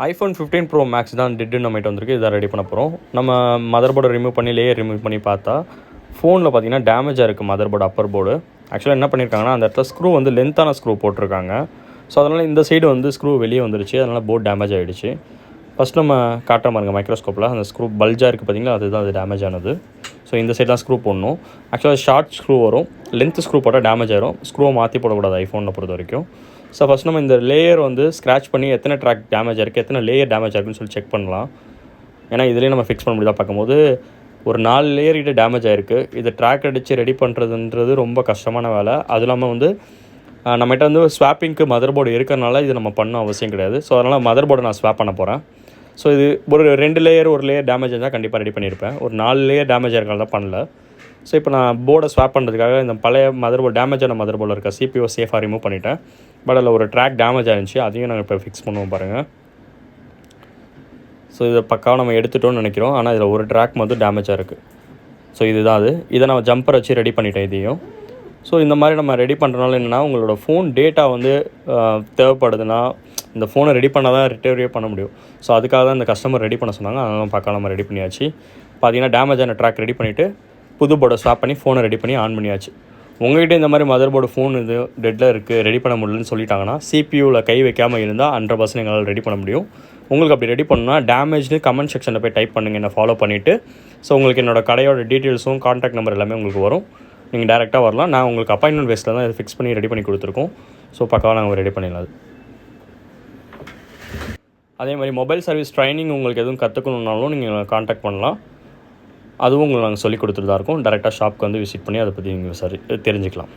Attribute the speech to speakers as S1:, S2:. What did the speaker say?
S1: iPhone 15 Pro Max தான் டெட்டுன்னு நம்மகிட்ட வந்திருக்கு. இதை ரெடி பண்ண போகிறோம். நம்ம மதர் போர்டை ரிமூவ் பண்ணி லேயர் ரிமூவ் பண்ணி பார்த்தா ஃபோனில் பார்த்தீங்கன்னா டேமேஜாக இருக்குது மதர் போர்டு அப்பர் போர்டு. ஆக்சுவலாக என்ன பண்ணியிருக்காங்கன்னா அந்த இடத்துல ஸ்க்ரூ வந்து லென்த்தான ஸ்க்ரூ போட்டிருக்காங்க. ஸோ அதனால் இந்த சைடு வந்து ஸ்க்ரூ வெளியே வந்துருச்சு. அதனால் போர்டு டேமேஜ் ஆகிடுச்சு. ஃபஸ்ட் நம்ம காட்டுற பாருங்க மைக்ரோஸ்கோப்பில் அந்த ஸ்க்ரூ பல்ஜாக இருக்குது பார்த்தீங்களா, அதுதான் அது டேமேஜ் ஆனது. ஸோ இந்த சைடு தான் ஸ்க்ரூ போடணும். ஆக்சுவலாக ஷார்ட் ஸ்க்ரூ வரும், லென்த் ஸ்க்ரூ போட்டால் டேமேஜ் ஆயிரும். ஸ்க்ரூவை மாற்றி போடக்கூடாது ஐஃபோனில் பொறுத்த வரைக்கும். ஸோ ஃபஸ்ட் நம்ம இந்த லேயர் வந்து ஸ்க்ராட்ச் பண்ணி எத்தனை ட்ராக் டேமேஜ் இருக்குது, எத்தனை லேயர் டேமேஜ் ஆயிருக்குன்னு சொல்லி செக் பண்ணலாம். ஏன்னா இதுலேயே நம்ம ஃபிக்ஸ் பண்ண முடியுதா பார்க்கும்போது ஒரு 4 லேயர் கிட்ட டேமேஜ் ஆகிருக்கு. இதை ட்ராக் அடித்து ரெடி பண்ணுறதுன்றது ரொம்ப கஷ்டமான வேலை. அது இல்லாமல் வந்து நம்மகிட்ட வந்து ஸ்வாப்பிங்க்கு மதர் போர்டு இருக்கிறனால இது நம்ம பண்ண அவசியம் கிடையாது. ஸோ அதனால் மதர் போர்டை நான் ஸ்வாப் பண்ண போகிறேன். ஸோ இது ஒரு 2 லேயர் ஒரு லேயர் டேமேஜ் இருந்தால் கண்டிப்பாக ரெடி பண்ணியிருப்பேன். ஒரு 4 லேயர் டேமேஜ் ஆகிறனால தான் பண்ணல. ஸோ இப்போ நான் போர்டை ஸ்வாப் பண்ணுறதுக்காக இந்த பழைய மதர் போர்டு டேமேஜான மதர் போர்டில் இருக்க CPU சேஃபாக ரிமூவ் பண்ணிட்டேன். பட் அதில் ஒரு ட்ராக் டேமேஜ் ஆகிருந்துச்சு, அதையும் நாங்கள் இப்போ ஃபிக்ஸ் பண்ணுவோம் பாருங்கள். ஸோ இதை பக்காவாக நம்ம எடுத்துட்டோம்னு நினைக்கிறோம். ஆனால் இதில் ஒரு ட்ராக் மட்டும் டேமேஜாக இருக்குது. ஸோ இதுதான் அது. இதை நான் ஜம்பர் வச்சு ரெடி பண்ணிட்டேன் இதையும். ஸோ இந்த மாதிரி நம்ம ரெடி பண்ணுறதுனால என்னென்னா உங்களோட ஃபோன் டேட்டா வந்து தேவைப்படுதுன்னா இந்த ஃபோனை ரெடி பண்ணால் தான் ரிட்டர்வே பண்ண முடியும். ஸோ அதுக்காக தான் இந்த கஸ்டமர் ரெடி பண்ண சொன்னாங்க. அதனால பார்க்க நம்ம ரெடி பண்ணியாச்சு. பார்த்தீங்கன்னா டேமேஜான ட்ராக் ரெடி பண்ணிவிட்டு புது போர்டை ஸ்வாப் பண்ணி ஃபோனை ரெடி பண்ணி ஆன் பண்ணியாச்சு. உங்கள்கிட்ட இந்த மாதிரி மதர் போர்டு ஃபோன் இது டெட்டில் இருக்குது ரெடி பண்ண முடியலன்னு சொல்லிட்டாங்கன்னா CPUவில் கை வைக்காமல் இருந்தால் 100% எங்களால் ரெடி பண்ண முடியும். உங்களுக்கு அப்படி ரெடி பண்ணணும்னா டேமேஜ்னு கமெண்ட் செக்ஷனில் போய் டைப் பண்ணுங்கள், என்னை ஃபாலோ பண்ணிவிட்டு. ஸோ உங்களுக்கு என்னோடய கடையோட டீட்டெயில்ஸும் கான்டாக்ட் நம்பர் எல்லாமே உங்களுக்கு வரும். நீங்கள் டேரெக்டாக வரலாம். நான் உங்களுக்கு அப்பாயின்மெண்ட் பேஸில் தான் இதை ஃபிக்ஸ் பண்ணி ரெடி பண்ணி கொடுத்துருக்கோம். ஸோ பக்காவாக நாங்கள் ரெடி பண்ணிடலாம். அது அதே மாதிரி மொபைல் சர்வீஸ் ட்ரைனிங் உங்களுக்கு எதுவும் கற்றுக்கணுன்னாலும் நீங்கள் கான்டாக்ட் பண்ணலாம். அதுவும் உங்களுக்கு நாங்கள் சொல்லிக் கொடுத்துட்டு தான் இருக்கோம். டேரெக்டாக ஷாப்புக்கு வந்து விசிட் பண்ணி அதை பற்றி நீங்கள் தெரிஞ்சுக்கலாம்.